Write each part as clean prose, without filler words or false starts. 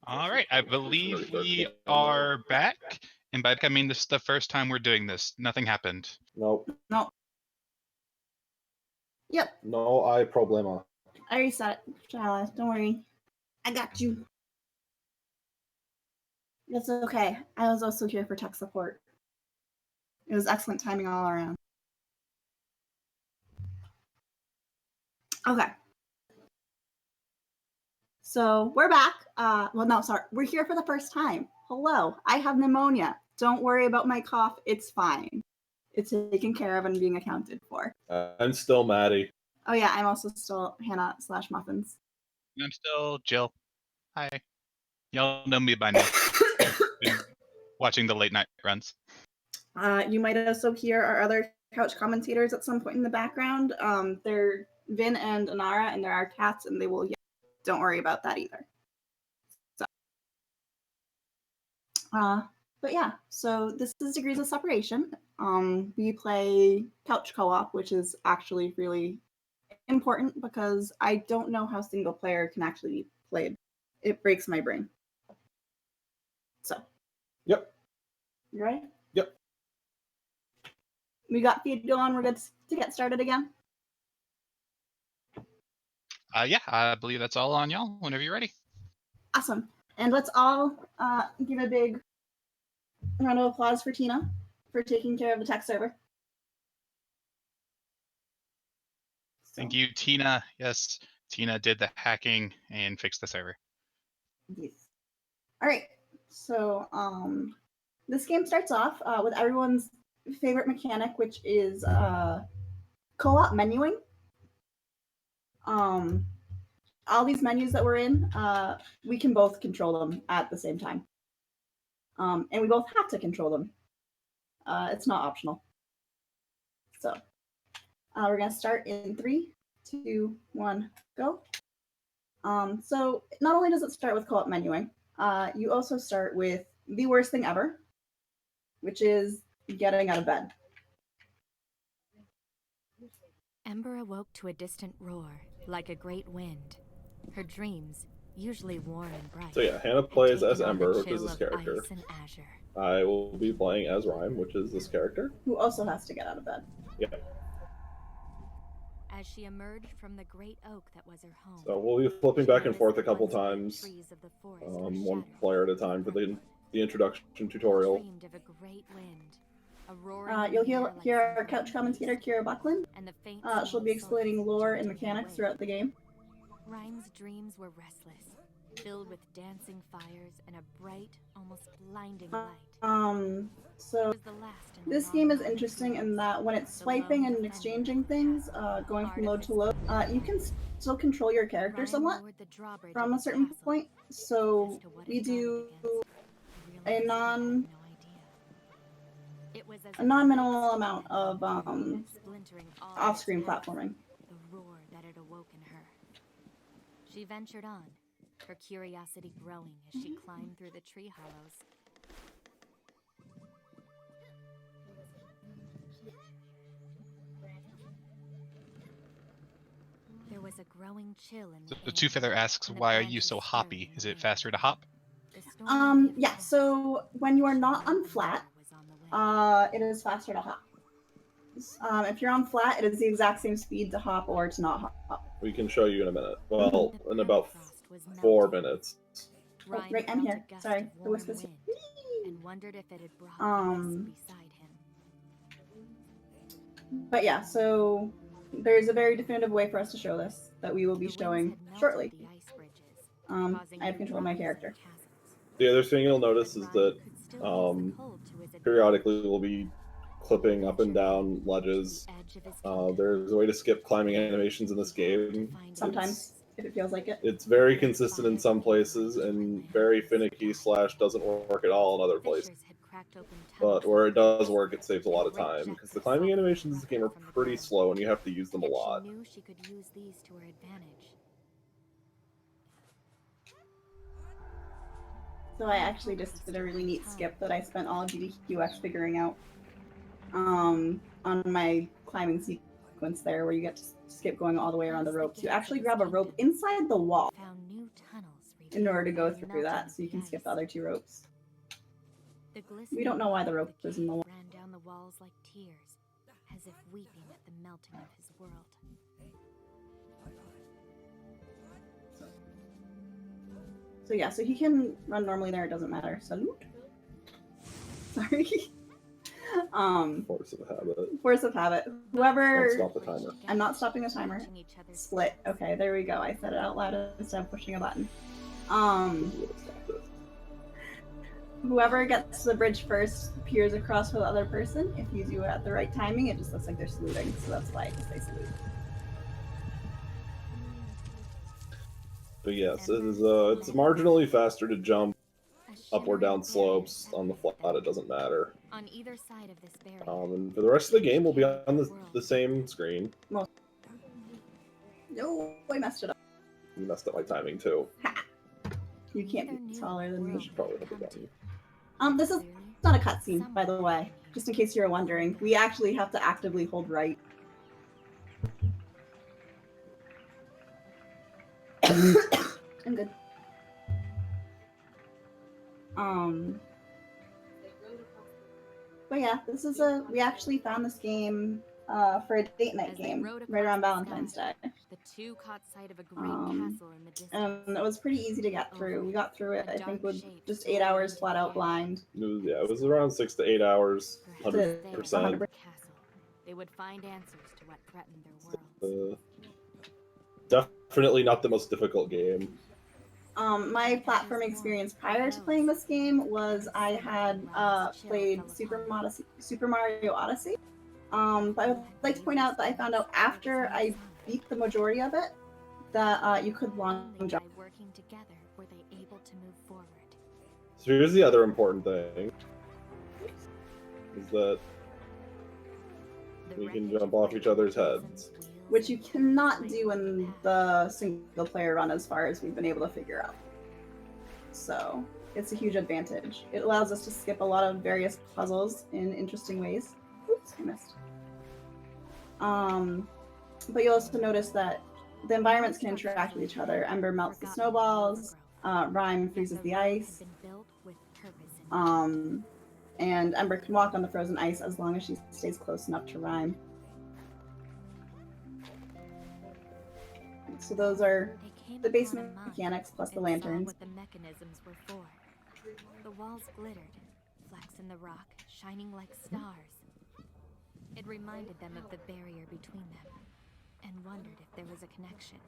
All right, I believe we are back. And by back, I mean this is the first time we're doing this. Nothing happened. Nope. No. Yep. No hay problema. I already said it, Charles. Don't worry. I got you. It's okay. I was also here for tech support. It was excellent timing all around. Okay. So we're back. Well, no, sorry. We're here for the first time. Hello. I have pneumonia. Don't worry about my cough. It's fine. It's taken care of and being accounted for. I'm still Matty. Oh, yeah. I'm also still Hannah/Muffins. I'm still Jill. Hi. Y'all know me by now. Been watching the late night runs. You might also hear our other couch commentators at some point in the background. They're Vin and Anara, and there are cats, and they will yell. Don't worry about that either. So, but yeah, so this is Degrees of Separation. We play couch co-op, which is actually really important because I don't know how single player can actually be played. It breaks my brain. So. Yep. You ready? Yep. We got feed going. We're good to get started again. Yeah, I believe that's all on y'all whenever you're ready. Awesome. And let's all give a big round of applause for Tina for taking care of the tech server. Thank you, Tina. Yes, Tina did the hacking and fixed the server. Yes. All right. So this game starts off with everyone's favorite mechanic, which is co-op menuing. All these menus that we're in, we can both control them at the same time. And we both have to control them. It's not optional. So we're going to start in 3, 2, 1, go. So not only does it start with co-op menuing, you also start with the worst thing ever, which is getting out of bed. Ember awoke to a distant roar, like a great wind. Her dreams, usually warm and bright. So yeah, Hannah plays as Ember, which is this character. I will be playing as Rhyme, which is this character. Who also has to get out of bed. Yeah. As she emerged from the great oak that was her home. So we'll be flipping back and forth a couple times, one player at a time for the introduction tutorial. You'll hear our couch commentator, Kira Buckland. She'll be explaining lore and mechanics throughout the game. Rhyme's dreams were restless, filled with dancing fires and a bright, almost blinding light. So this game is interesting in that when it's swiping and exchanging things, going from load to load, you can still control your character somewhat from a certain point. So we do a non-minimal amount of off-screen platforming. The roar that had awoken her. She ventured on, her curiosity growing as she climbed through the tree hollows. There was a growing chill in the The Two Feather asks, why are you so hoppy? Is it faster to hop? Yeah, so when you are not on flat, it is faster to hop. If you're on flat, it is the exact same speed to hop or to not hop. We can show you in a minute. Well, in about 4 minutes. Oh, right, I'm here. Sorry, the wisp is here. But yeah, so there's a very definitive way for us to show this that we will be showing shortly. I have control of my character. The other thing you'll notice is that periodically we'll be clipping up and down ledges. There's a way to skip climbing animations in this game. Sometimes, if it feels like it. It's very consistent in some places and very finicky / doesn't work at all in other places. But where it does work, it saves a lot of time, because the climbing animations in this game are pretty slow and you have to use them a lot. So I actually just did a really neat skip that I spent all GDQX figuring out on my climbing sequence sequence there where you get to skip going all the way around the ropes. You actually grab a rope inside the wall Found new tunnels in order to go revealed by the through melting that, of so you can skip the ice. other 2 ropes. The We don't know why the glistening rope of is in the wall. ran down the walls like tears, as if weeping at the melting of his world. So yeah, so he can run normally there, it doesn't matter. Salute. Sorry. Force of habit. Force of habit. Don't Whoever... stop the timer. I'm not stopping the timer. Split. Okay, there we go. I said it out loud instead of pushing a button. You would've stopped it. Whoever gets to the bridge first peers across with the other person. If you do it at the right timing, it just looks like they're saluting, so that's why I just say salute. But yes, it's marginally faster to jump up or down slopes. On the flat, it doesn't matter. On either side of this barrier. And for the rest of the game, we'll be on the same screen. No, I messed it up. You messed up my timing too. You can't be taller than I me. should probably hit the button. This is not a cutscene, by the way. Just in case you were wondering. We actually have to actively hold right. I'm good. But yeah, this is we actually found this game for a date night game right around Valentine's Day. The 2 caught sight of a great castle in the distance. And it was pretty easy to get through. We got through it, I think, with just 8 hours flat out blind. It was around 6 to 8 hours, 100%. They would find answers to what threatened their worlds. Definitely not the most difficult game. My platform experience prior to playing this game was I had played Super Mario Odyssey. But I would like to point out that I found out after I beat the majority of it that you could long jump. Working together, were they able to move forward? So here's the other important thing, is that we can jump off each other's heads. Which you cannot do in the single player run as far as we've been able to figure out. So it's a huge advantage. It allows us to skip a lot of various puzzles in interesting ways. Oops, I missed. But you'll also notice that the environments can interact with each other. Ember melts the snowballs, Rhyme freezes the ice, and Ember can walk on the frozen ice as long as she stays close enough to Rhyme. So those are the base mechanics plus the lanterns. What the mechanisms were for. The walls glittered, flecks in the rock, shining like stars. It reminded them of the barrier between them, and wondered if there was a connection.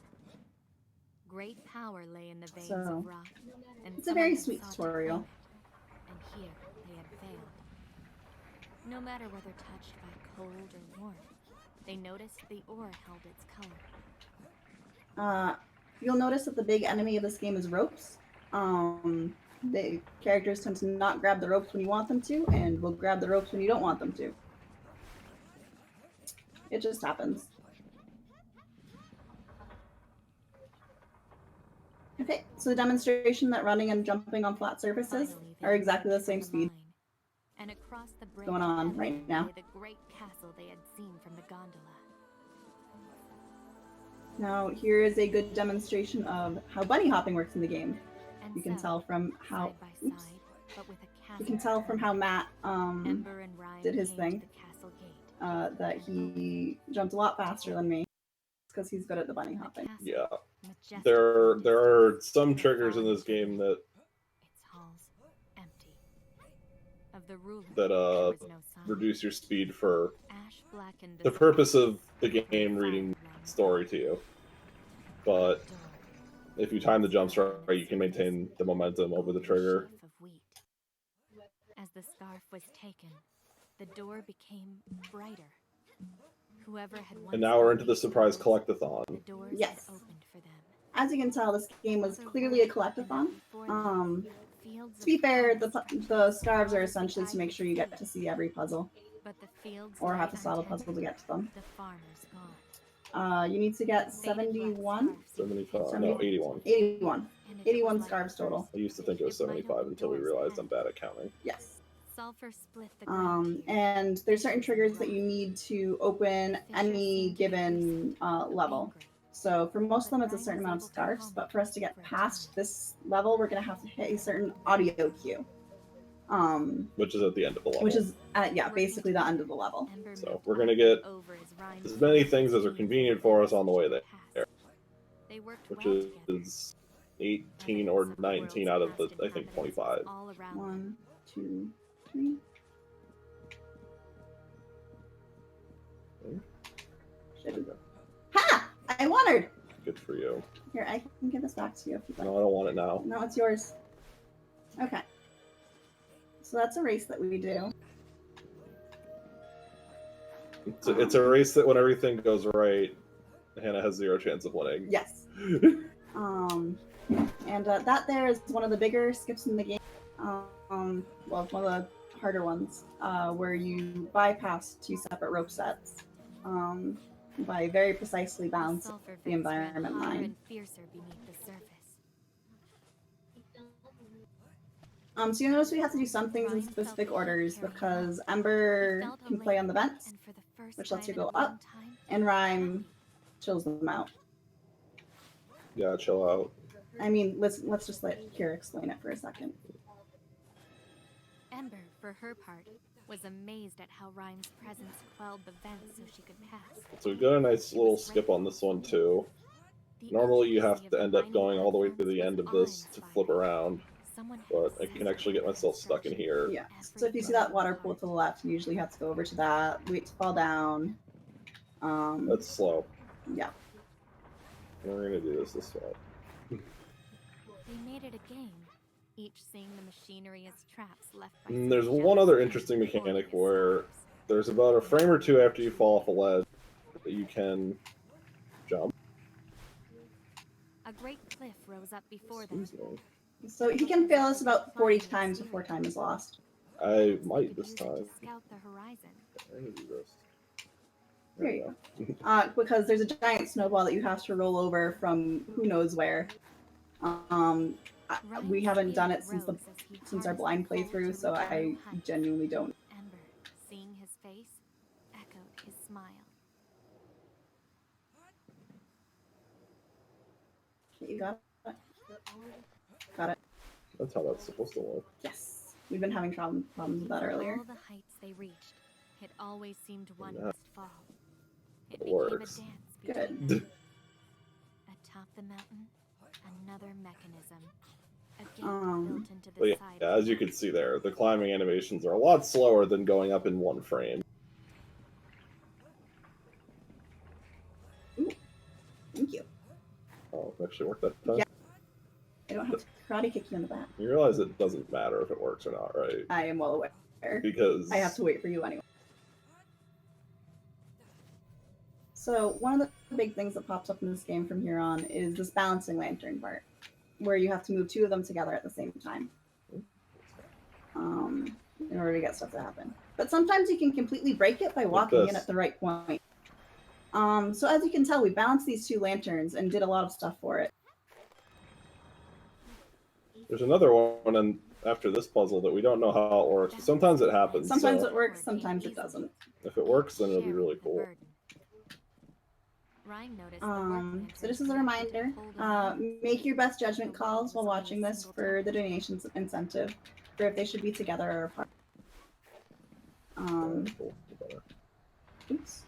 Great power lay in the veins of rock, and it's a very sweet tutorial. And here they had failed. No matter whether touched by cold or warmth, they noticed the ore held its color. You'll notice that the big enemy of this game is ropes. The characters tend to not grab the ropes when you want them to, and will grab the ropes when you don't want them to. It just happens. Okay, so the demonstration that running and jumping on flat surfaces are exactly the same speed. And across the bridge going on right now. the great castle they had seen from the gondola. Now, here is a good demonstration of how bunny hopping works in the game. And You can so, tell from how side by oops, side, but with a castle you can tell from how Matt Ember and Rhyme did his came thing, to the castle gate. that he jumped a lot faster than me because he's good at the bunny The hopping. castle, Yeah. majestic There in are its some and triggers in far this game that its halls empty. Of the ruler, that there was no sign. reduce your speed for Ash blackened the purpose of the game reading story to you. But if you time the jumps right, you can maintain the momentum over the trigger. As the scarf was taken, the door became brighter. Whoever had once And now we're into the been surprise closed, collectathon. the doors had Yes. opened for them. As you can tell, this game was clearly a collectathon. To be fair, the scarves are essentially to make sure you get to see every puzzle, But the fields or lay have to solve a untended. puzzle to get to them. The farmers gone. You need to get 71? 75, no, 81. 81. And it 81 was like scarves total. I used to think it was 75 until we realized I'm bad at counting. Yes. Sulfur split the ground. And there's certain triggers that you need to open any given level. So for most of them, it's a certain amount of stars, but for us to get past this level, we're going to have to hit a certain audio cue. Which is at the end of the level. Which is, yeah, basically the end of the level. So we're going to get as many things as are convenient for us on the way there. Which is 18 or 19 out of the, I think, 25. 1, 2, 3. Ha! I won her! Good for you. Here, I can give this back to you if you'd like. No, I don't want it now. No, it's yours. Okay. So that's a race that we do. It's a race that when everything goes right, Hannah has 0 chance of winning. Yes. And that there is one of the bigger skips in the game. Well, one of the harder ones, where you bypass 2 separate rope sets by very precisely balancing the environment line. So you notice we have to do some things in specific orders because Ember can play on the vents, which lets you go up, and Rhyme chills them out. Yeah, chill out. I mean, let's just let Kira explain it for a second. Ember, for her part, was amazed at how Rhyme's presence quelled the vents so she could pass. So we've got a nice little skip on this one too. Normally you have to end up going all the way to the end of this to flip around, but I can actually get myself stuck in here. Yeah. So if you see that water pool to the left, you usually have to go over to that, wait to fall down. That's slow. Yeah. We're gonna do this way. They made it a game, each seeing the machinery as traps left by. And there's one other interesting mechanic where there's about a frame or two after you fall off a ledge that you can jump. A great cliff rose up before them. So he can fail us about 40 times before time is lost. I might this time. Scout the horizon. I'm gonna do this. There you go. Because there's a giant snowball that you have to roll over from who knows where. We haven't done it since our blind playthrough, so I genuinely don't. Ember, seeing his face, echoed his smile. Okay, you got it? Got it. That's how that's supposed to work. Yes. We've been having problems with that earlier. All the heights they reached, it always seemed one must fall. It It became works. a dance Good. between atop the mountain, another mechanism. A gate built into the But yeah, side as you can see there, the climbing animations are a lot slower than going up in one frame. Ooh. Thank you. Oh, it actually worked that time? Yeah. I don't have to karate kick you in the back. You realize it doesn't matter if it works or not, right? I am well aware. Because I have to wait for you anyway. So one of the big things that pops up in this game from here on is this balancing lantern part, where you have to move 2 of them together at the same time in order to get stuff to happen. But sometimes you can completely break it by walking in at the right point. So as you can tell, we balanced these 2 lanterns and did a lot of stuff for it. there's another one after this puzzle that we don't know how it works, but sometimes it happens. Sometimes so it works, sometimes it doesn't. if it works, then it'll be really cool. So just as a reminder, make your best judgment calls while watching this for the donations incentive, for if they should be together or apart. Cool. Oops.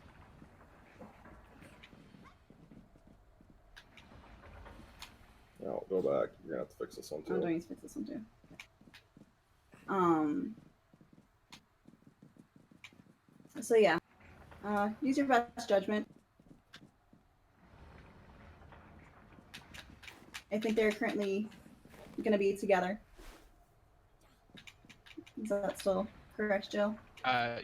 Now go back. You're gonna have to fix this one too. I'm going to fix this one too. So yeah, use your best judgment. I think they're currently going to be together. Is that still correct, Jill?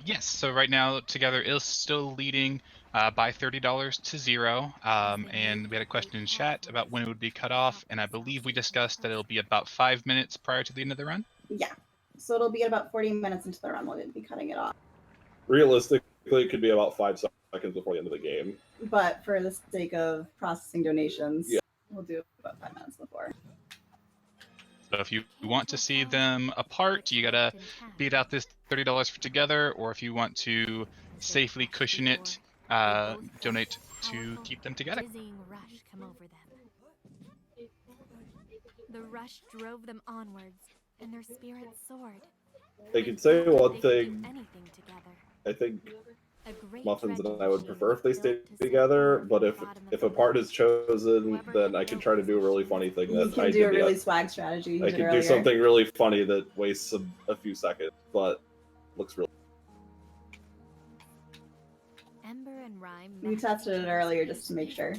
Yes. So right now, Together is still leading by $30 to 0. And we had a question in chat about when it would be cut off, and I believe we discussed that it'll be about 5 minutes prior to the end of the run. Yeah. So it'll be at about 40 minutes into the run we'll be cutting it off. Realistically, it could be about 5 seconds before the end of the game. But for the sake of processing donations, yeah, we'll do about 5 minutes before. So if you want to see them apart, you gotta beat out this $30 for together, or if you want to safely cushion it, donate to keep them together. Dizzying rush come over them. The rush drove them onwards, and their spirits soared. They could say one They could do thing. anything together. I think A great Muffins and I dredging would prefer if they machine stayed built to together, support but the if bottom if of a the part well. is chosen, Whoever then can I could build try to this do a really machine funny thing You that can I do a did. really swag strategy. I could do something really funny that wastes a few seconds, but looks really. Ember and Rhyme We met tested each it other's earlier just to pace make sure.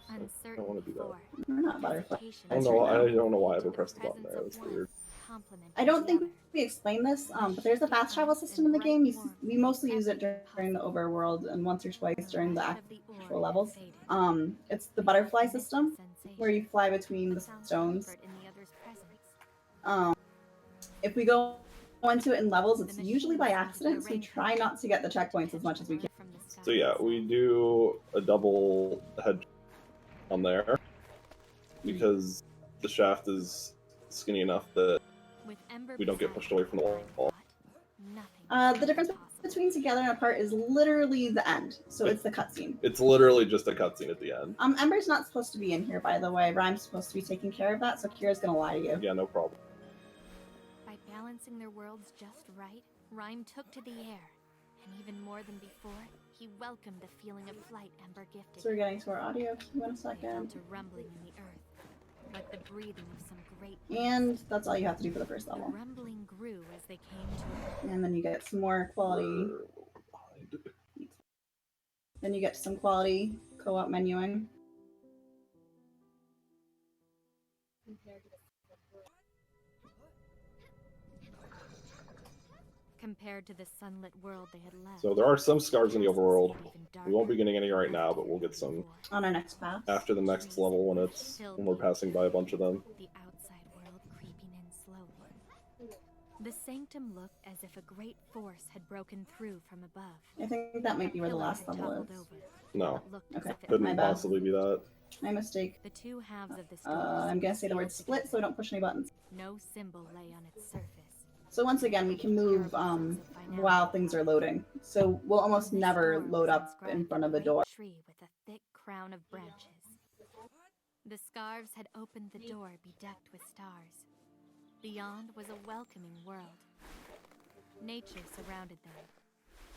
I Uncertain don't want to do that. before. We're not butterfly. Hesitation I don't That's know. right I now. don't know why I ever The pressed the button presence there. of That's one weird. complemented I don't the think other. we explained this, but there's a fast travel system in the game. We mostly use it during the overworld and once or twice during the actual levels. It's the butterfly system where you fly between the stones. If we go into it in levels, it's usually by accident, so we try not to get the checkpoints as much as we can. So yeah, we do a double head on there because the shaft is skinny enough that we don't get pushed away from the wall. The difference between together and apart is literally the end, so it's the cutscene. It's literally just a cutscene at the end. Ember's not supposed to be in here, by the way. Rhyme's supposed to be taking care of that, so Kira's gonna lie to you. Yeah, no problem. By balancing their worlds just right, Rhyme took to the air, and even more than before, he welcomed the feeling of flight Ember gifted. So we're getting to our audio cue in a They felt second. a rumbling in the earth, like the breathing of some great. And that's all you have to do for the first The level. rumbling grew as they came to. And then you get some more quality. Then you get some quality co-op menuing. Compared to the sunlit world they had left. So there are some scars in the overworld. We won't be getting any right now, but we'll get some on our next pass. After the next level when we're passing by a bunch of them. The outside world creeping in slowly. The sanctum looked as if a great force had broken through from above. I think that might be where the last level is. No. Okay. Couldn't possibly be that. My mistake. The two halves of the I'm gonna say the word split so I don't push any buttons. No symbol lay on its surface. So once again, we can move while things are loading. So we'll almost never load up in front of a door. Tree with a thick crown of branches. The scarves had opened the door bedecked with stars. Beyond was a welcoming world. Nature surrounded them.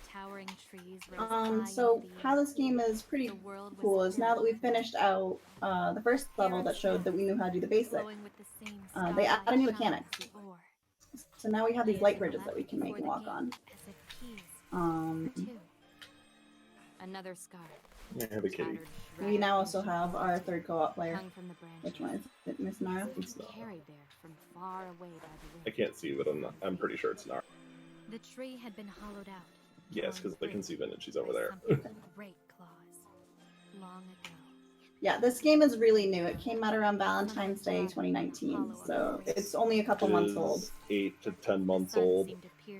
Towering trees rose high so in the how air. this game is pretty cool is now that we've finished out the first level that showed that we knew how to do the basics, they add a new mechanic. So now we have these light bridges that we can make and walk on. Another scar. Yeah, the kitty. We now also have our third co-op player. Which one is it? Miss Nara? It's not. Carried there from far away by the wind. I can't see, but I'm pretty sure it's not. The tree had been hollowed out. Yes, because I can see Vin and she's over there. Great claws. Long ago. Yeah, this game is really new. It came out around Valentine's Day 2019, so it's only a couple months old. 8 to 10 months old.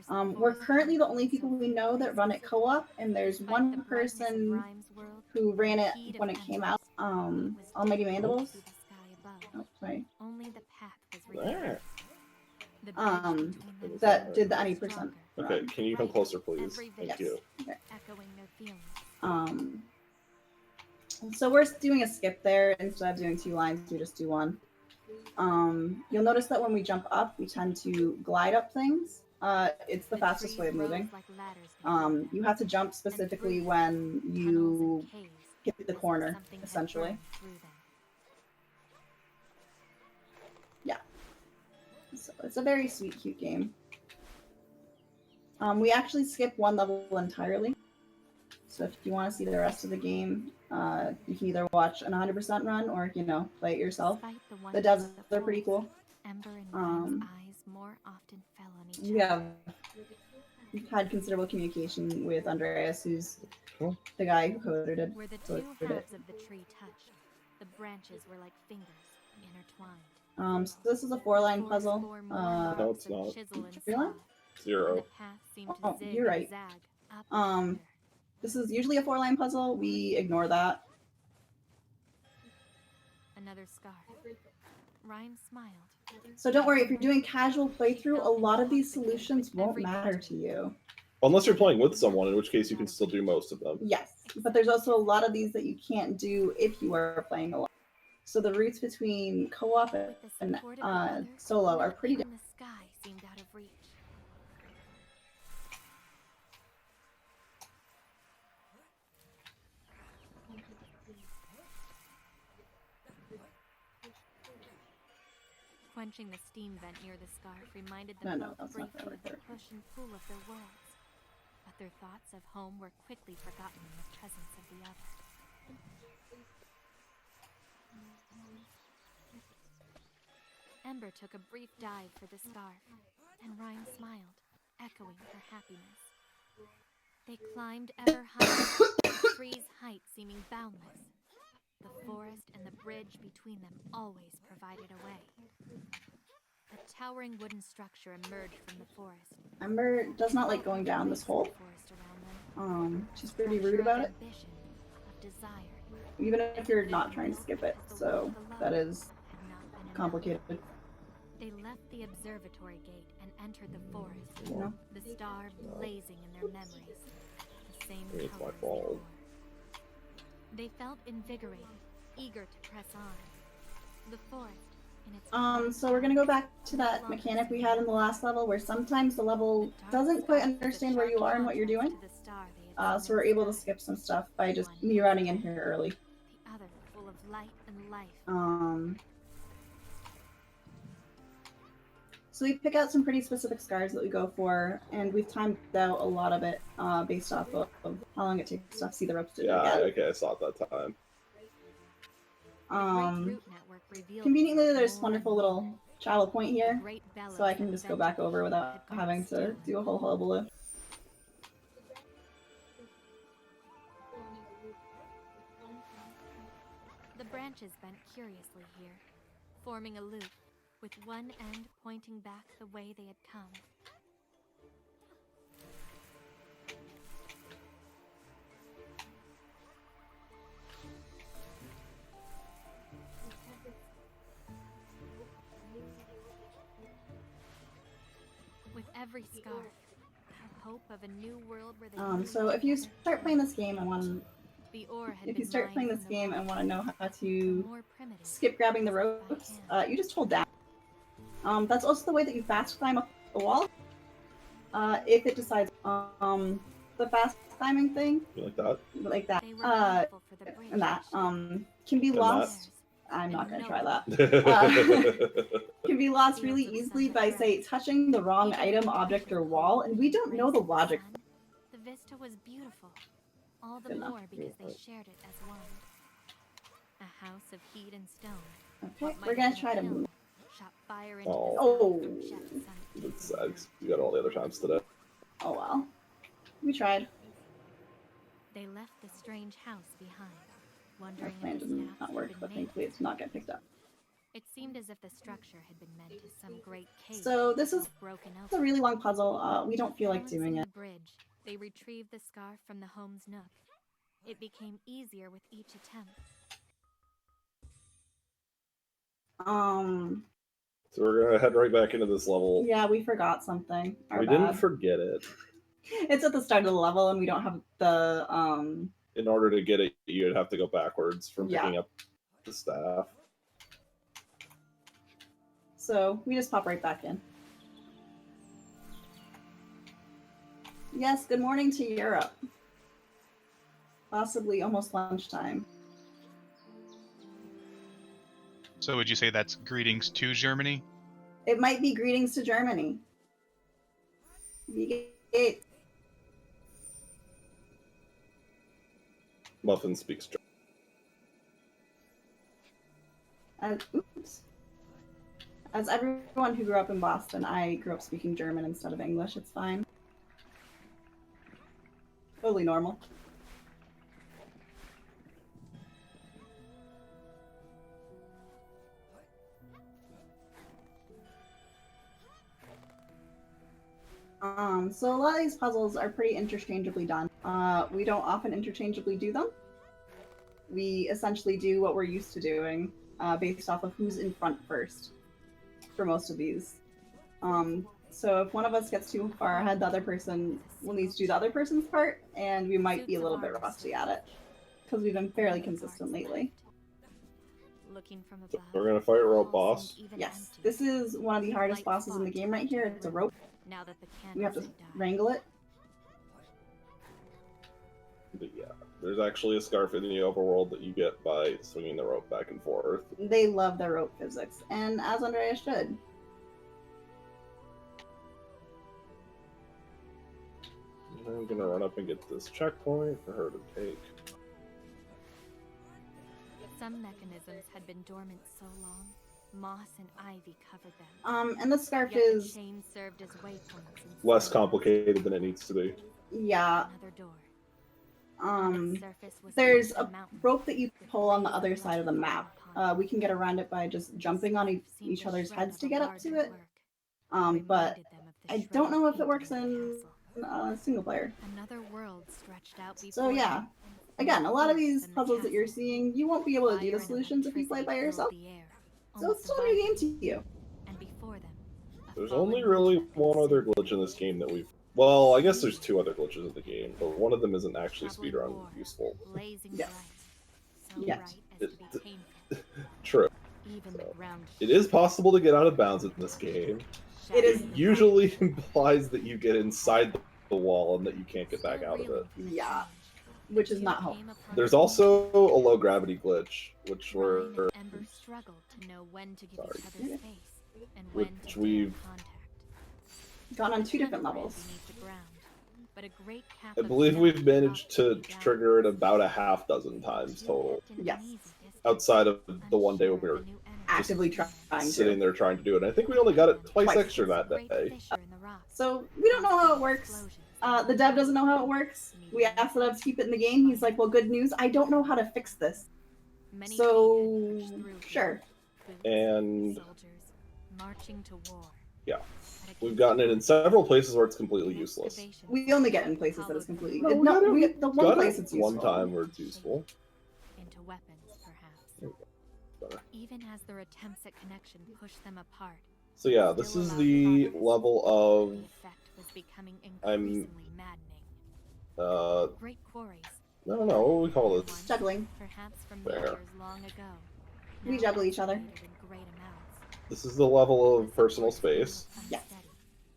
We're currently the only people we know that run it co-op, and there's one person who ran it when it came out. Almighty Mandibles. Oh, sorry. Only the path was There. That did the any percent. Okay, can you come closer, please? Thank you. Okay. Echoing their feelings. So we're doing a skip there. Instead of doing 2 lines, we just do 1. You'll notice that when we jump up, we tend to glide up things. It's the fastest way of moving. You have to jump specifically when you hit the corner, essentially. Yeah. So it's a very sweet, cute game. We actually skip 1 level entirely. So if you want to see the rest of the game, you can either watch an 100% run or, play it yourself. The devs are pretty cool. We've had considerable communication with Andreas, who's the guy who coded it. Where the two halves of the tree touched, the branches were like fingers intertwined. So this is a 4-line puzzle. No, it's not. 3-line? 0. Oh, you're right. This is usually a 4-line puzzle. We ignore that. Another scarf. Rhyme smiled. So don't worry, if you're doing casual playthrough, a lot of these solutions won't matter to you. Unless you're playing with someone, in which case you can still do most of them. Yes, but there's also a lot of these that you can't do if you are playing alone. So the routes between co-op and solo are pretty different. The sky seemed out of reach. Quenching the steam vent near the scarf reminded them both briefly of the push and pull of their worlds. But their thoughts of home were quickly forgotten in the presence of the other. Ember took a brief dive for the scarf, and Rhyme smiled, echoing her happiness. They climbed ever higher, the tree's height seeming boundless. The forest and the bridge between them always provided a way. A towering wooden structure emerged from the forest. Ember does not like going down this hole. She's pretty rude about it. Even if you're not trying to skip it, so that is complicated. They left the observatory gate and entered the forest. No. The star blazing in their memories. The same It's my color as fault. before. They felt invigorated, eager to press on. The forest in its So we're gonna go back to that mechanic we had in the last level where sometimes the level doesn't quite understand where you are and what you're doing. So we're able to skip some stuff by just me running in here early. The other full of light and life. So we pick out some pretty specific scars that we go for, and we've timed out a lot of it based off of how long it takes to see the ropes to do it Yeah, again. okay, I saw it that time. Conveniently, there's wonderful little travel point here, so I can just go back over without having to do a whole hullabaloo. The branches bent curiously here, forming a loop, with one end pointing back the way they had come. With every scarf, a hope of a new world where they So if you start playing this game and want the ore had if been you start playing mined this from the game rock, and want to know how the to more primitive skip grabbing the ropes, you just hold down. That's also the way that you fast climb up the wall. If it decides the fast climbing thing, You like that? like that, they were grateful for the bridge and that can be And lost. I'm not gonna try that. Can be lost really easily by, say, touching the wrong item, object, or wall, and we don't know the logic. The vista was beautiful, all the Good enough. more because they shared it as one. A house of heat and stone. Okay, we're gonna try to move. Shot fire into Oh. the sky from Shet's sun. It's sad 'cause you got all the other times today. Oh well. We tried. They left the strange house behind, Our wondering plan if the did snaps not had work, been but made. thankfully it's not get picked up. It seemed as if the structure had been meant as some great cave. So this is broken It's a really long puzzle. We don't feel like Balancing doing it. the bridge, they retrieved the scarf from the home's nook. It became easier with each attempt. So we're gonna head right back into this level. Yeah, we forgot something. Our We bad. didn't forget it. It's at the start of the level, and we don't have the In order to get it, you'd have to go backwards from Yeah. picking up the staff. So we just pop right back in. Yes, good morning to Europe. Possibly almost lunchtime. So would you say that's greetings to Germany? It might be greetings to Germany. Wie geht's? Muffin speaks German. Oops. As everyone who grew up in Boston, I grew up speaking German instead of English. It's fine. Totally normal. So a lot of these puzzles are pretty interchangeably done. We don't often interchangeably do them. We essentially do what we're used to doing, based off of who's in front first for most of these. So if one of us gets too far ahead, the other person will need to do the other person's part, and we might be a little bit rusty at it because we've been fairly consistent lately. Looking from So above, we're gonna fight a rope the hall boss. seemed even Yes, empty. this is one of the hardest bosses in the game right here. It's a rope. Now that the We have to candles had died. wrangle it. But yeah, there's actually a scarf in the overworld that you get by swinging the rope back and forth. They love their rope physics, and as Andrea should. I'm gonna run up and get this checkpoint for her to take. Some mechanisms had been dormant so long, moss and ivy covered them. And the scarf Yet the is, chains served as waypoints inside Less the complicated than it needs to be. yeah, another door. On its surface was there's a a mountain. rope that you pull on the other side of the map. We can get around it by just jumping on each other's heads to get up to it. But I don't know if it works in single player. Another world stretched out So yeah, again, a lot of these puzzles that you're seeing, you won't be able to do the solutions if you play by yourself. So it's still a new game to you. And before them, There's only really one other glitch in this game that we've... Well, I guess there's two other glitches in the game, but one of them isn't actually speedrun useful. Yes. Yes. True. So, it is possible to get out of bounds in this game. It is Usually implies that you get inside the wall and that you can't get back out of it. Yeah, which is not helpful. There's also a low gravity glitch, which we've gone on 2 different levels. I believe we've managed to trigger it about a half dozen times total. Yes. Outside of the one day when we were Actively trying sitting there trying to do it. And I think we only got it twice extra that day. So we don't know how it works. The dev doesn't know how it works. We asked the dev to keep it in the game. He's like, well, good news. I don't know how to fix this. So, sure. And yeah, we've gotten it in several places where it's completely useless. We only get in places that it's completely... No, the one place it's useful. One time where it's useful. Into weapons, perhaps. Even as their attempts at connection pushed them apart. So yeah, this is the level of... Great quarries. I don't know, what do we call this? Juggling. Perhaps from There. years long ago. We juggle each other. This is the level of personal space. Yes.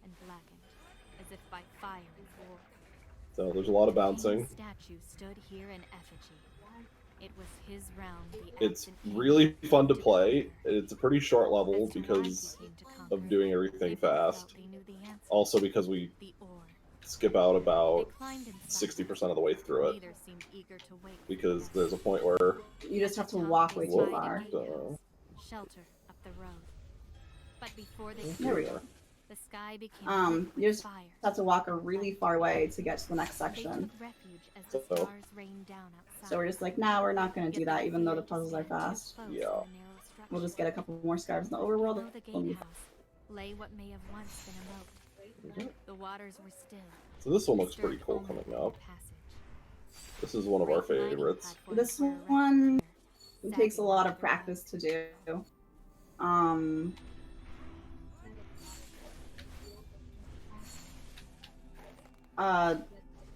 And blackened, as if by fire and war. So there's a lot of bouncing. The statue stood here in effigy. It was his realm. It's really fun to play. It's a pretty short level because of doing everything fast. Also because we skip out about 60% of the way through it. Because there's a point where... You just have to walk way too far. Shelter up the road. But before they There we go. the sky became You just have to walk a really far way to get to the next section. So we're just like, nah, we're not going to do that, even though the puzzles are fast. Yeah. We'll just get a couple more scarves in the overworld. Lay what may have once been a moat. The waters were still. So this one looks pretty cool coming up. This is one of our favorites. This one takes a lot of practice to do.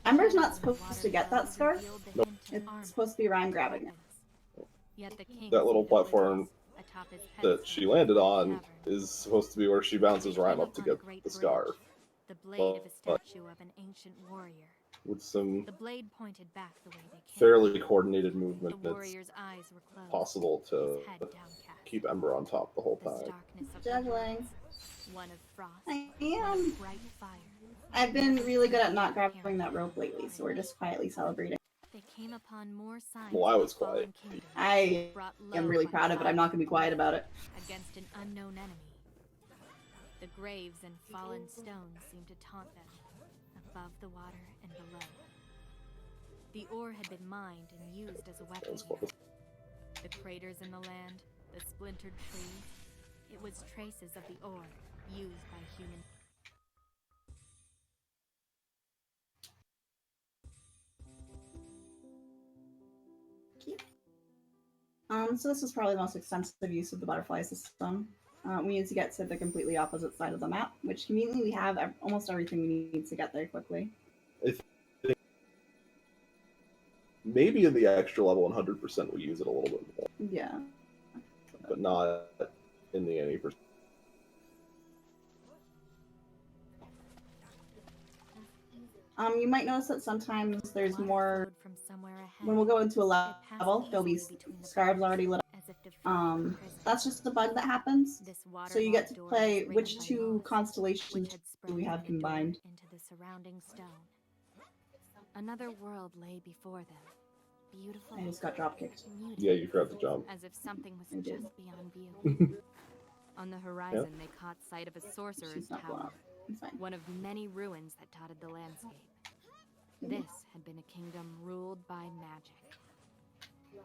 Ember's not supposed to get that scarf. Nope. It's supposed to be Ryan grabbing it. That little platform that she landed on is supposed to be where she bounces Rhyme up to get the scarf. The blade of a statue of an ancient warrior. With some The blade pointed back the way they came. fairly coordinated movement, The it's warrior's eyes were closed. possible to His head downcast. keep Ember on top the whole The time. darkness of Juggling. the woods, one of frost, I one am. of bright fire. I've been really good at not grabbing that rope lately, so we're just quietly celebrating. They came upon more signs Well, I was of the fallen quiet. kingdom, I brought am low really by proud of it. I'm not going to be quiet about it. against an unknown enemy. The graves and fallen stones seemed to taunt them, above the water and below. The ore had been mined and used as a weapon here. The craters in the land, the splintered trees, it was traces of the ore used by human. So this is probably the most extensive use of the butterfly system. We need to get to the completely opposite side of the map, which conveniently we have almost everything we need to get there quickly. I think maybe in the extra level 100% we use it a little bit more. Yeah. But not in the 80%. You might notice that sometimes there's Water more. flowed from somewhere ahead. When we'll go into a It passed level, there'll be easily between the scarves pillars, already lit up. as if defending the prison. That's just a bug that happens. This So you get waterlogged to door play was ringed which by two moss, constellations which had do spread we from have the door combined. into the surrounding stone. Another world lay before them, beautiful. I just got dropkicked. muted, Yeah, you forgot to jump. as if something was I did. just beyond view. On the horizon, they caught sight of a sorcerer's She's not blown tower, up. It's fine. one of many ruins that dotted the landscape. This had been a kingdom ruled by magic.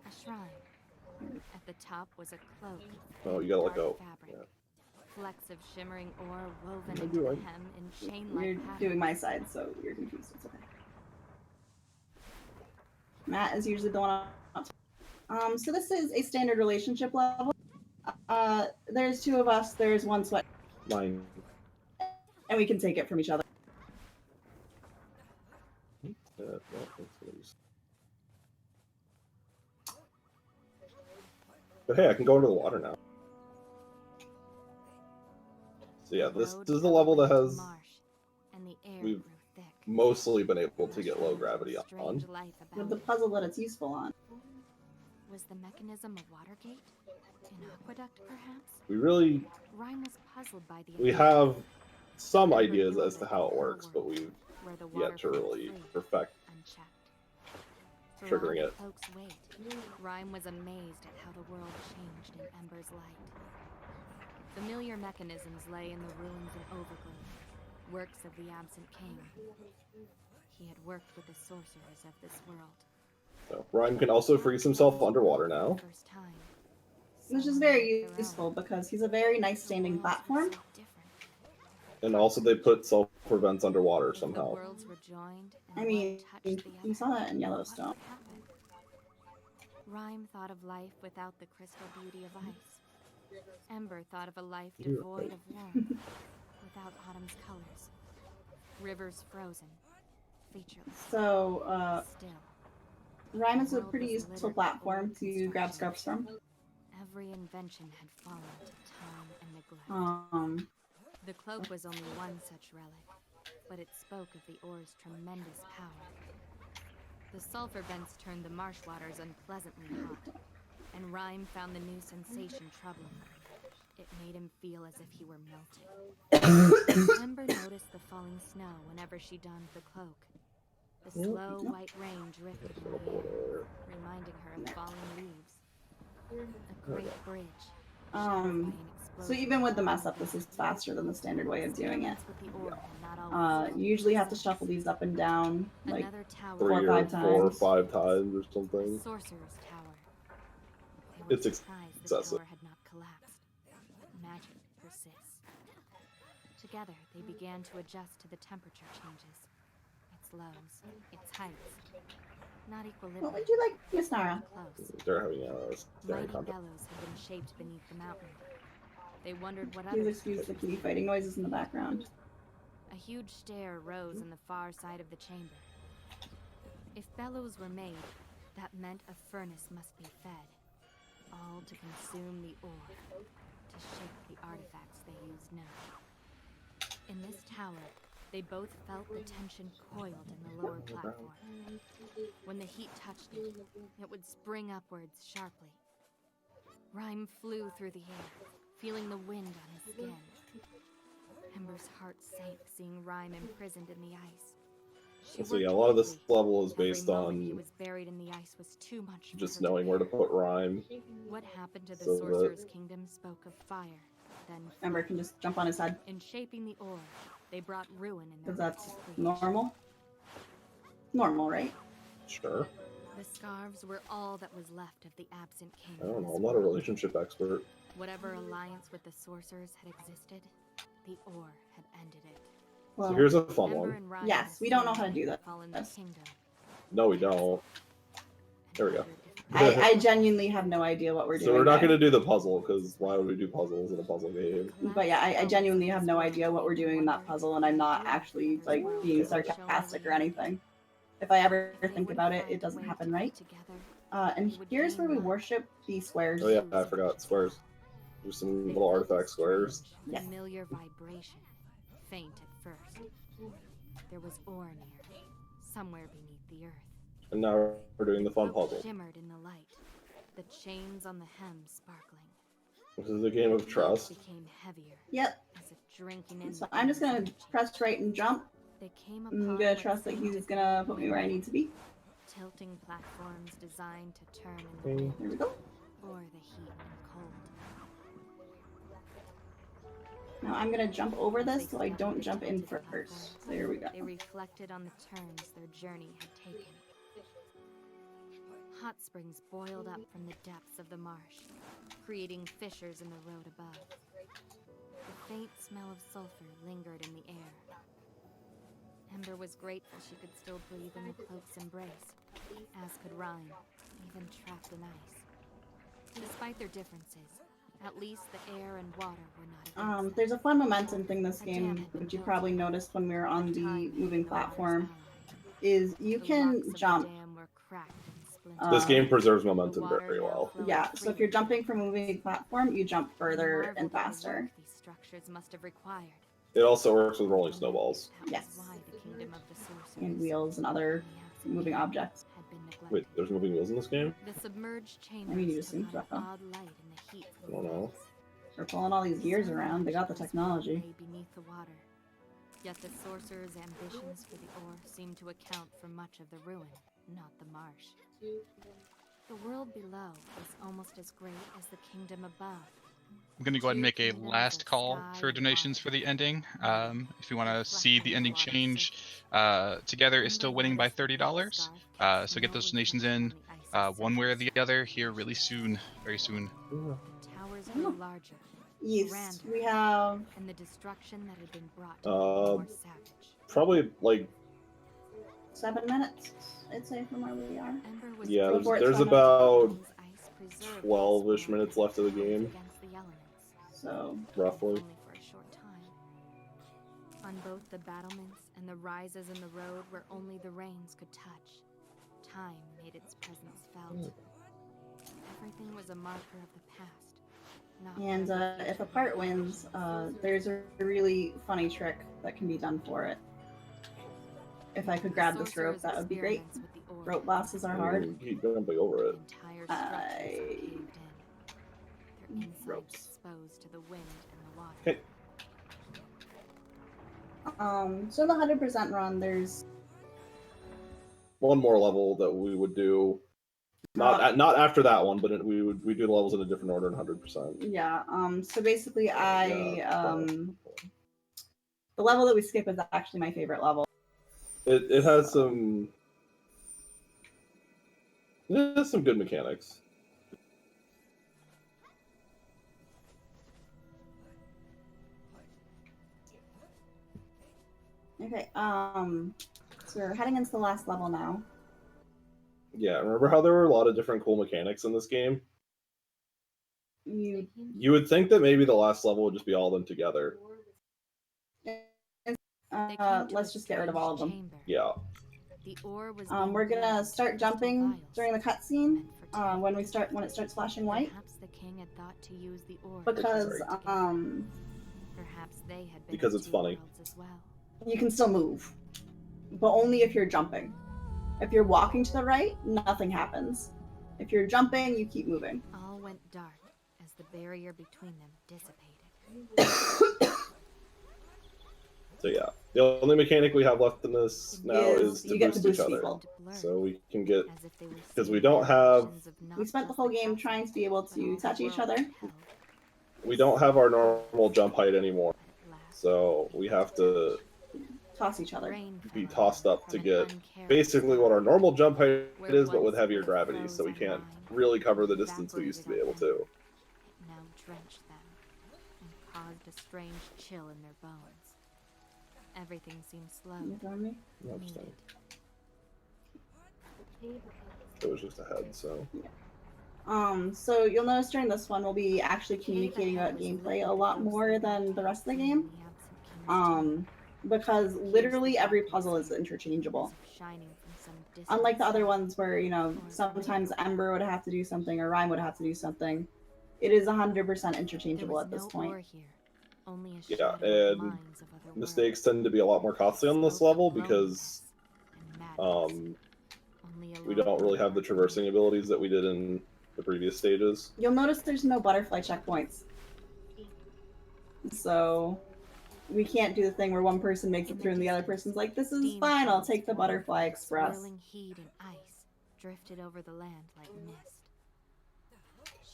A shrine. At the top was a cloak of Oh, you gotta let dark go. fabric. Yeah. Flecks of shimmering ore woven What am I into the doing? hem in chain-like You're patterns. doing my side, so you're confused. It's okay. Matt is usually the one on. So this is a standard relationship level. There's two of us. There's one sweat, Mine. and we can take it from each other. No, thanks for these. But hey, I can go into the water now. So yeah, this is the level that has we've mostly been able to get low gravity on. With the puzzle that it's useful on. Was the mechanism a water gate? An aqueduct, perhaps? We really Rhyme was puzzled by the we idea. have some Ember ideas knew as of to it how it in her works, but world, we've where the yet water to flowed really free, perfect unchecked. For triggering all it. the cloak's weight, Rhyme was amazed at how the world changed in Ember's light. Familiar mechanisms lay in the ruins and overgrowth, works of the absent king. He had worked with the sorcerers of this world. So Rhyme can also freeze himself underwater now. First time. Which is very useful because he's a very nice standing platform. And also they put sulfur vents underwater If the somehow. worlds were joined and I mean, one touched the you other, saw that in what Yellowstone. would happen? Rhyme thought of life without the crystal beauty of ice. Ember thought of a life devoid of warmth, without autumn's colors. Rivers frozen, featureless, So, still. Rhyme is a pretty useful platform to grab scarves from. Every invention had fallen to time and neglect. The cloak was only one such relic, but it spoke of the ore's tremendous power. The sulfur vents turned the marsh waters unpleasantly hot, and Rhyme found the new sensation troubling. It made him feel as if he were melting. Ember noticed the falling snow whenever she donned the cloak. The slow white rain drifted in the air, reminding her of falling leaves. A great bridge. So even with the mess up, this is faster than the standard way of doing it. You usually have to shuffle these up and down like 4 or 5 times. 4 or 5 times or something. Sorcerer's Tower. It's surprised the excessive. tower had not collapsed. Magic persists. Together, they began to adjust to the temperature changes. Its lows, its heights. Not equilibrium. What would you like, Miss Nara? Close. They're having a staring Mighty contest. bellows had been shaped beneath the mountain. They wondered what Please others. excuse the kitty fighting noises in the background. A huge stair rose in the far side of the chamber. If bellows were made, that meant a furnace must be fed, all to consume the ore, to shape the artifacts they use now. In this tower, they both felt the tension coiled in the lower platform. When the heat touched it, it would spring upwards sharply. Rhyme flew through the air, feeling the wind on his skin. Ember's heart sank seeing Rhyme imprisoned in the ice. She So yeah, a worked lot of this quickly. level is Every based moment he on was buried in the ice was too much for just her to knowing where to bear. put Rhyme. What happened to the So that- Sorcerer's Kingdom spoke of fire, then Ember flood. can just jump on his head. In shaping the ore, they brought ruin in their Because that's latest creation. normal. Normal, right? Sure. The scarves were all that was left of the absent king. I don't in know. this I'm not a world. relationship expert. Whatever alliance with the sorcerers had existed, the ore had ended it. Well, So here's a fun Ember one. and Ryan Yes, had we don't know seen how to do the that. fall in the kingdom. No, we don't. And There we go. wondered if I genuinely have no idea what we're doing. So we're not there. going to do the puzzle, because why would we do puzzles in a puzzle game? But yeah, I genuinely have no idea what we're doing in that puzzle, and I'm not actually like being sarcastic or anything. If I ever think about it, it doesn't happen right. And here's where we worship these squares. Oh yeah, I forgot squares. There's some little artifact squares. Yes. Familiar vibration, faint at first. There was ore near, somewhere beneath the earth. And now we're doing the fun rope puzzle. Shimmered in the light, the chains on the hem sparkling. This is a game of trust. Became heavier. Yep. As if drinking in So I'm just gonna press right and jump. They came I'm upon gonna what trust that seemed he's to gonna be put me where I need to be. tilting platforms designed to turn in the wind There we go. or the heat and cold. Now I'm gonna jump over this so I don't jump in first. There we go. They reflected on the turns their journey had taken. Hot springs boiled up from the depths of the marsh, creating fissures in the road above. The faint smell of sulfur lingered in the air. Ember was grateful she could still breathe in the cloak's embrace, as could Rhyme, even trapped in ice. Despite their differences, at least the air and water were not against There's a fun momentum thing this game, which you probably noticed when we were on the moving platform, is you can jump. This game preserves momentum very well. Yeah, so if you're jumping from a moving platform, you jump further and faster. These structures must have required. It also works with rolling snowballs. Yes. Why the kingdom of the sorcerers And wheels and other moving objects. had been neglected. Wait, there's moving wheels in this game? The submerged chambers I mean, you assume took on so. an odd light in the heat I don't know. They're pulling all these gears around. They got the technology. lay beneath the water. Yet the sorcerer's ambitions for the ore seemed to account for much of the ruin, not the marsh. The world below was almost as great as the kingdom above. I'm going to go ahead and make a last call for donations for the ending. If you want to see the ending change, Together is still winning by $30. So get those donations in one way or the other here really soon, very soon. Towers grew larger. Yes, we have. And the destruction that had been brought to them more savage. Probably like 7 minutes, I'd say, from where we are. Ember was yeah. Before There's it's about Ice preserved 12-ish this minutes world left of the game, against the elements. So roughly. Only for a short time. On both the battlements and the rises in the road where only the rains could touch, time made its presence felt. Everything was a marker of the past. Not And where the if a future part lay. wins, there's a really funny trick that can be done for it. If I could grab this rope, that would be great. Experiments with the ore. Rope bosses are hard. Keep jumping over it. Entire structures had caved in. Their insides Ropes. exposed to the wind and the water. Okay. So in the 100% run, there's One more level that we would do. Not after that one, but we do the levels in a different order in 100%. yeah. So basically, Yeah, the level that we skip is actually my favorite level. It has some good mechanics. Okay. So we're heading into the last level now. Yeah, remember how there were a lot of different cool mechanics in this game? You You would think that maybe the last level would just be all of them together. They came to let's a just get rid of all of them. strange chamber. Yeah. The ore was We're gonna start jumping during the cutscene when it starts flashing white, Perhaps the king had thought to use the ore because perhaps they had been Because in it's two funny. worlds as well. you can still move, but only if you're jumping. If you're walking to the right, nothing happens. If you're jumping, you keep moving. All went dark as the barrier between them dissipated. So yeah, the only mechanic we have left in this now is to you get to boost each boost other. people. So we can get As if they were because we seeing don't have visions of not We spent the just whole game castle, trying to be able but to all the touch each world other. it held. we don't have our normal jump height anymore. At last, So we have to Toss each other. rain be fell tossed up to from an get uncared basically what our normal jump height Where is, but once with heavier it gravity, so we froze can't on really cover the line, distance we used to be evaporated able on to. them. It now drenched them and caused a strange chill in their bones. Everything seemed slow, You feel me? No, I'm just needed. It was just ahead, so. So you'll notice during this one we'll be actually communicating about gameplay a lot more than the rest of the game. Because literally every puzzle is interchangeable. Unlike the other ones where, you know, sometimes Ember would have to do something or Rhyme would have to do something, it is 100% interchangeable at this point. Yeah, and mistakes tend to be a lot more costly on this level because we don't really have the traversing abilities that we did in the previous stages. You'll notice there's no butterfly checkpoints. So we can't do the thing where one person makes it through and the other person's like, this is fine, I'll take the butterfly express. Swirling heat and ice drifted over the land like mist.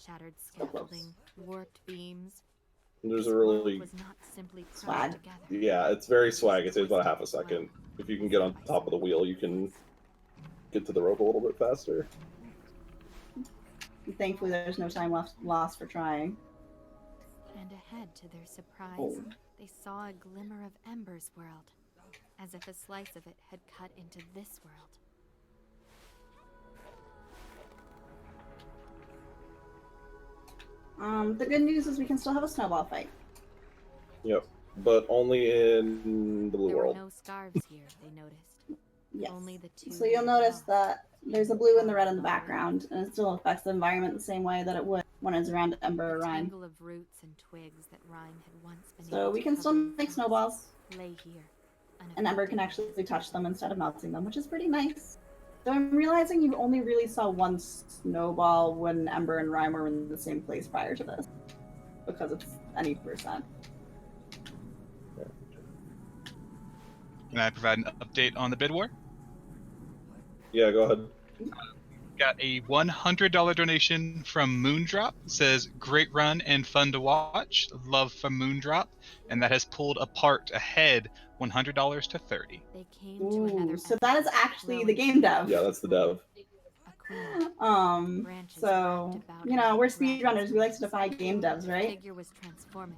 Shattered scaffolding, warped beams. There's a really swag. Yeah, it's very swag. It takes about a half a second. If you can get on top of the wheel, you can get to the rope a little bit faster. Thankfully, there's no time lost for trying. And ahead to their surprise, they saw a glimmer of Ember's world, as if a slice of it had cut into this world. The good news is we can still have a snowball fight. Yep, but only in the blue world. There were no scarves here, they noticed. Yes. Only the two So you'll notice that there's a blue and the red in the background, and it still affects the environment the same way that it would when it's around Ember or Rhyme. Tangle of roots and twigs that Rhyme had once been So able we to can still cover make snowballs, lay here, and Ember can actually touch them instead of melting them, which is pretty nice. So I'm realizing you only really saw one snowball when Ember and Rhyme were in the same place prior to this, because it's any percent. Can I provide an update on the bid war? Yeah, go ahead. Got a $100 donation from Moondrop. It says, great run and fun to watch. Love from Moondrop. And that has pulled apart ahead $100 to $30. They came to another So that is actually the game dev. Yeah, that's the dev. So, you know, we're speedrunners. We like to defy game devs, right?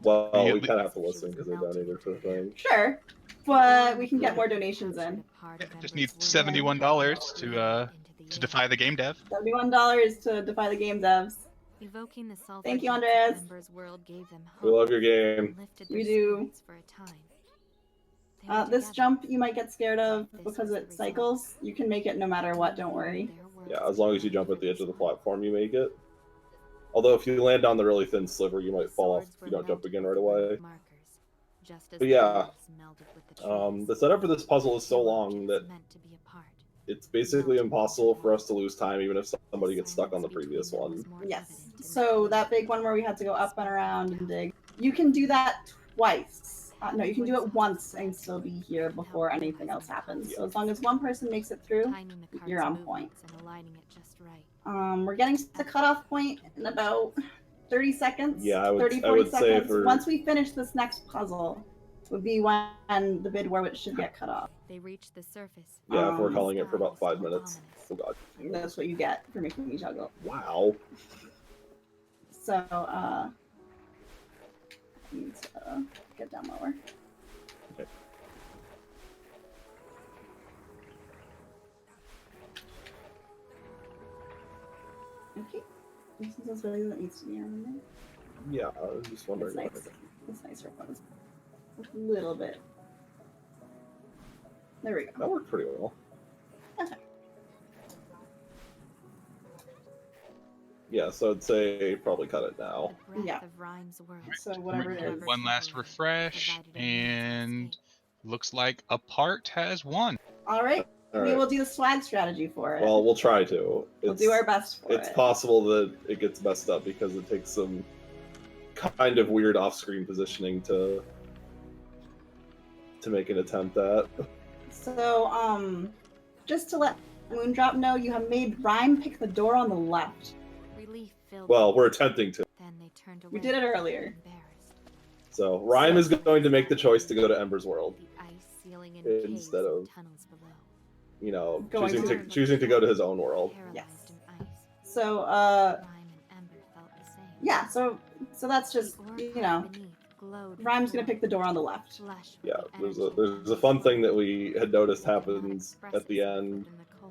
Well, we kind of have to listen because they donated for the thing. Sure, but we can get more donations in. Yeah, just need $71 to defy the game dev. $71 to defy the game devs. Thank you, Andreas. We love your game. We do. This jump you might get scared of because it cycles. You can make it no matter what, don't worry. Yeah, as long as you jump at the edge of the platform, you make it. Although if you land on the really thin sliver, you might fall off if you don't jump again right away. But yeah, the setup for this puzzle is so long that it's basically impossible for us to lose time even if somebody gets stuck on the previous one. Yes. So that big one where we had to go up and around and dig, you can do that twice. No, you can do it once and still be here before anything else happens. Yeah. So as long as one person makes it through, you're on point. We're getting to the cutoff point in about 30 seconds. Yeah, I would 40 seconds. say Once we finish this next puzzle, would be when the bid war should get cut off. They reached the surface. Yeah, if we're calling it for about 5 minutes. Oh god. That's what you get for making me juggle. Wow. So, I need to get down lower. Okay. Okay. Since this really needs to be on there. Yeah, I was just wondering. It's nice. It's nicer ones. A little bit. There we go. That worked pretty well. Okay. Yeah, so I'd say probably cut it now. Yeah. So whatever it is. One last refresh, and looks like a part has won. All right. We will do the swag strategy for it. Well, we'll try to. We'll do our best for it. It's possible that it gets messed up because it takes some kind of weird off-screen positioning to make an attempt at. So, just to let Moondrop know, you have made Rhyme pick the door on the left. Well, we're attempting to. We did it earlier. So, Rhyme is going to make the choice to go to Ember's world instead of, you know, choosing to go to his own world. Yes. So, yeah, so that's just, you know, Rhyme's gonna pick the door on the left. Yeah, there's a fun thing that we had noticed happens at the end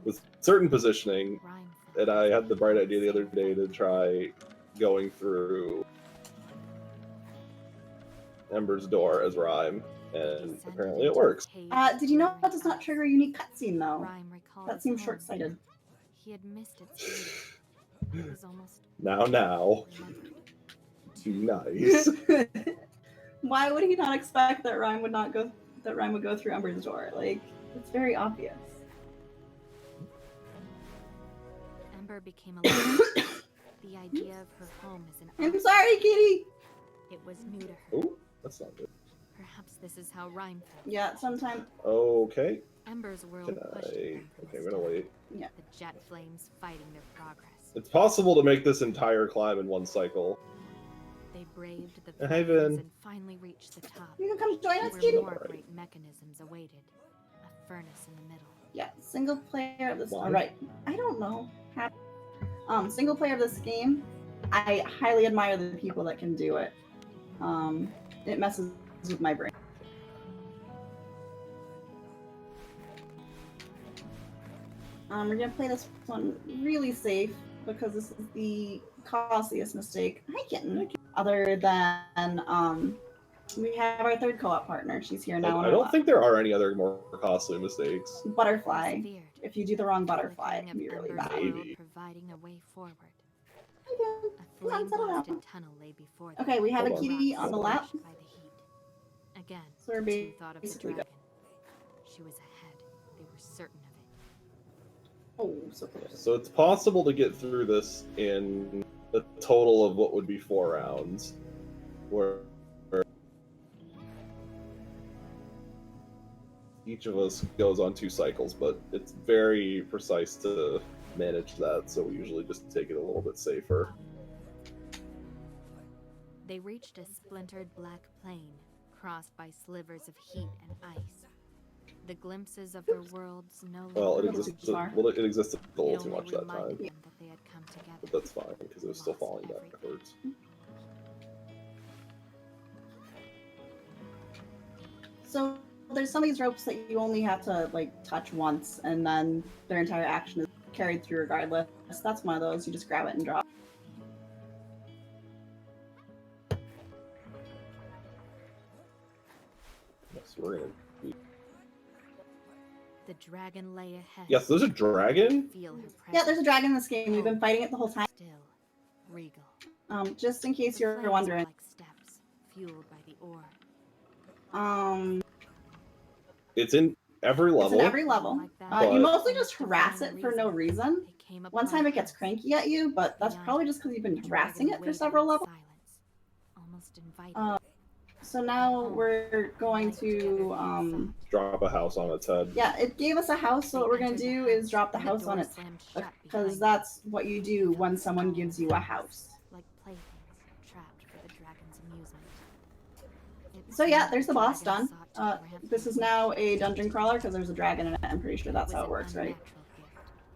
with certain positioning, Rhyme and I had the bright idea the other day to try going through Ember's door as Rhyme, and apparently it works. Did you know that does not trigger a unique cutscene though? Rhyme recalled That his seems home. short-sighted. He had missed its beauty. It was almost Now, lovely. be nice. Why would he not expect that Rhyme would go through Ember's door? Like, it's very obvious. Ember became alive. The idea of her home as an I'm sorry, Kitty! It was new to her. Oh, that's not good. Perhaps this is how Rhyme felt. Yeah, sometime. Okay. Ember's world Can pushed I? them from Okay, the I'm gonna start. wait. Yeah. The jet flames fighting their progress. It's possible to make this entire climb in one cycle. They braved the Hey, flames Ben. and finally reached the top. You can come join us, Where Kitty! more great mechanisms awaited. A furnace in the middle. Yeah, single player of this. Why? Alright, I don't know. Single player of this game, I highly admire the people that can do it. It messes with my brain. We're gonna play this one really safe because this is the costliest mistake. Hi, kitten. Other than we have our third co-op partner. She's here now. I don't think there are any other more costly mistakes. Butterfly. Persevered. If you do the wrong butterfly, it Flickering can be of really embers bad. Maybe. world providing a way forward. Hi, Ben. A Come on, settle down. flame-blasted tunnel lay before them. Okay, we have a Hold on. kitty on the lap. Crushed by the heat. Again, So we're the two thought of the basically dragon. She was ahead. They were certain of it. Oh, so close. So it's possible to get through this in a total of what would be 4 rounds, where each of us goes on 2 cycles, but it's very precise to manage that, so we usually just take it a little bit safer. They reached a splintered black plain, crossed by slivers of heat and ice. The glimpses of their worlds no longer Well, it Little existed, too far. it existed a It little too only much that reminded time, them that they had come together. but that's fine, because it was still falling backwards. So there's some of these ropes that you only have to like touch once, and then their entire action is carried through regardless. That's one of those. You just grab it and drop. Yes, we're gonna... The dragon lay ahead. Yes, there's a dragon? Feel her Yeah, there's a presence. dragon in this game. We've been fighting it the whole time. Still, regal. Just in case The you're flames were wondering. like steps, fueled by the ore. It's in every It's level. in every level. Like that. You But- mostly just harass it for no reason. They came One upon time it gets us. cranky at you, but that's Beyond probably it, just because you've been the harassing dragon it for waited several in levels. silence, almost inviting. So now we're going Like together to they thought. Drop a house on its head. yeah, it gave us a house, so They what we're gonna entered the do is house, drop the and house door on its slammed shut because behind that's what you do them. when someone gives you a house. Like playthings trapped for the dragon's amusement. It So yeah, seemed there's the boss dragon done. sought to grant This them is now a dungeon crawler because there's a dragon in it. I'm pretty sure that's was how it an works, right? unnatural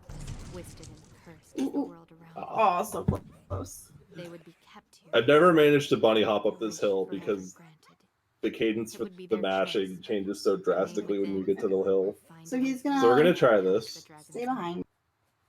gift, twisted and cursed as Ooh, the ooh. world around them. Oh, so close. They would be kept here. I've never managed to bunny hop up a this wish hill forever because granted. the cadence It for would be the their mashing choice. changes so drastically when you get to the hill. So he's gonna So we're gonna try this. stay behind.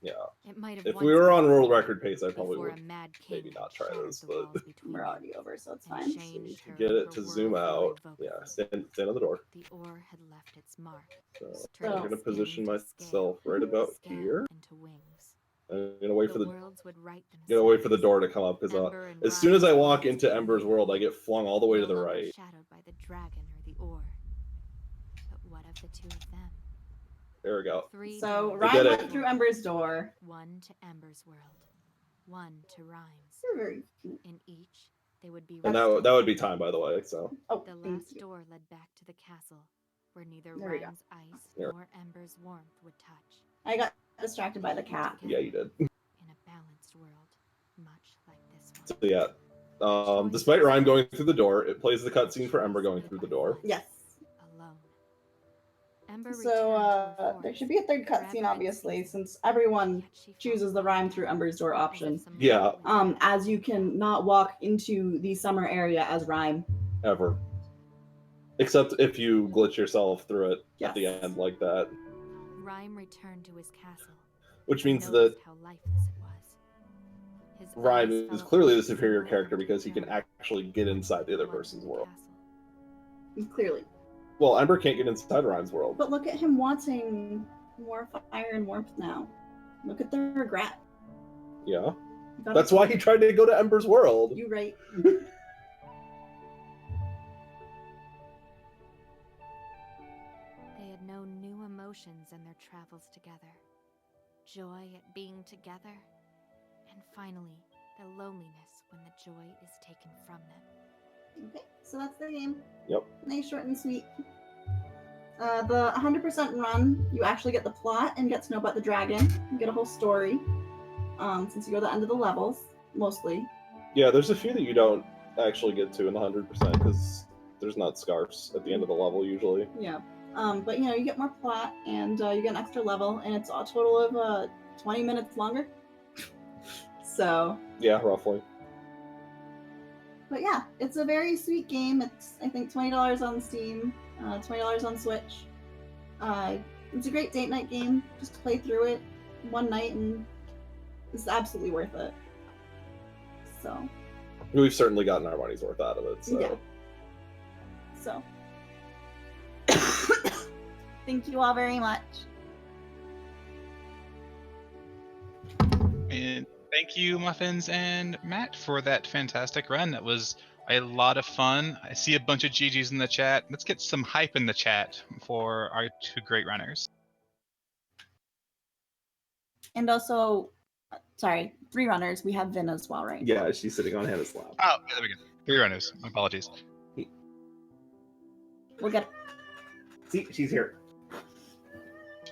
Yeah. It might have If once we were been on world a record pace, I probably before would a mad maybe king not try shattered this, the but walls between We're them already over, so it's and fine. changed her get and it her to world zoom out. irrevocably. Yeah, stand on the door. The ore had left its mark. So turning I'm gonna skin position to myself scale, right about scale here. into wings. I'm gonna wait for The the worlds would right wait for the themselves. door to come up because Ember and as soon as I Ryan's walk worlds into were Ember's united, world, I get flung all the way to no the longer right. shadowed by the dragon or the ore. But what of the two of them? There we go. Three So doors I Ryan get went it. through Ember's door. One to Ember's world, one to Rhyme's. You're very cute. In each, they would be And rested. that would be time, by the way. So Oh, The thank last you. door led back to the castle, where neither There we go. Rhyme's ice There. nor Ember's warmth would touch. I got distracted by the cat. yeah, you did. In a balanced world, much like this So one. yeah. Despite Rhyme going through the door, it plays the cutscene for Ember going through the door. Yes. Alone. Ember So returned to her there forest, should be a third forever cutscene, in obviously, season. since everyone Yet she felt chooses the Rhyme through Ember's door as if option. some Yeah. magic was As you can not walk into the summer area as Rhyme. Ever. Except if you glitch yourself through it at the Yes. end like that. Rhyme returned to his castle. Which He means that noticed how lifeless it was. His Rhyme eyes is fell clearly upon the superior symbol character of because he can Joy, actually get inside the other one person's in the world. castle. Clearly. Well, Ember can't get inside Rhyme's world. But look at him wanting more fire and warmth now. Look at the regret. Yeah. Gotta That's why he tried to go to Ember's world. You right. They had known new emotions in their travels together. Joy at being together, and finally, the loneliness when the joy is taken from them. Okay, so that's the game. Yep. Nice, short, and sweet. The 100% run, you actually get the plot and get to know about the dragon. You get a whole story, since you go to the end of the levels, mostly. Yeah, there's a few that you don't actually get to in the 100% because there's not scarfs at the end of the level usually. Yeah. But you know, you get more plot and you get an extra level, and it's a total of 20 minutes longer. So. Yeah, roughly. But yeah, it's a very sweet game. It's, I think, $20 on Steam, $20 on Switch. It's a great date night game. Just play through it one night, and it's absolutely worth it. So. We've certainly gotten our money's worth out of it. So. Yeah. So. Thank you all very much. And thank you, Muffins and Matt, for that fantastic run. That was a lot of fun. I see a bunch of GGs in the chat. Let's get some hype in the chat for our two great runners. And also, sorry, 3 runners. We have Vin as well, right? Yeah, she's sitting on Hannah's lap. Oh, yeah, there we go. 3 runners. My apologies. We'll get. See, she's here.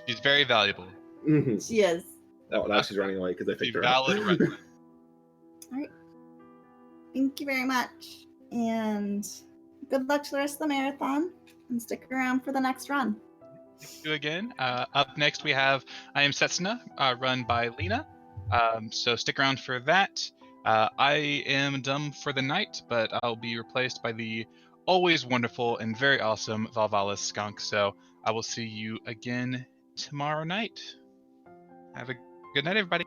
She's very valuable. Mm-hmm. She is. Oh, now she's running away because I picked her up. Valid runner. All right. Thank you very much, and good luck to the rest of the marathon. And stick around for the next run. Thank you again. Up next we have I Am Setsuna, run by Lena. So stick around for that. I am done for the night, but I'll be replaced by the always wonderful and very awesome Valvalis Skunk. So I will see you again tomorrow night. Have a good night, everybody.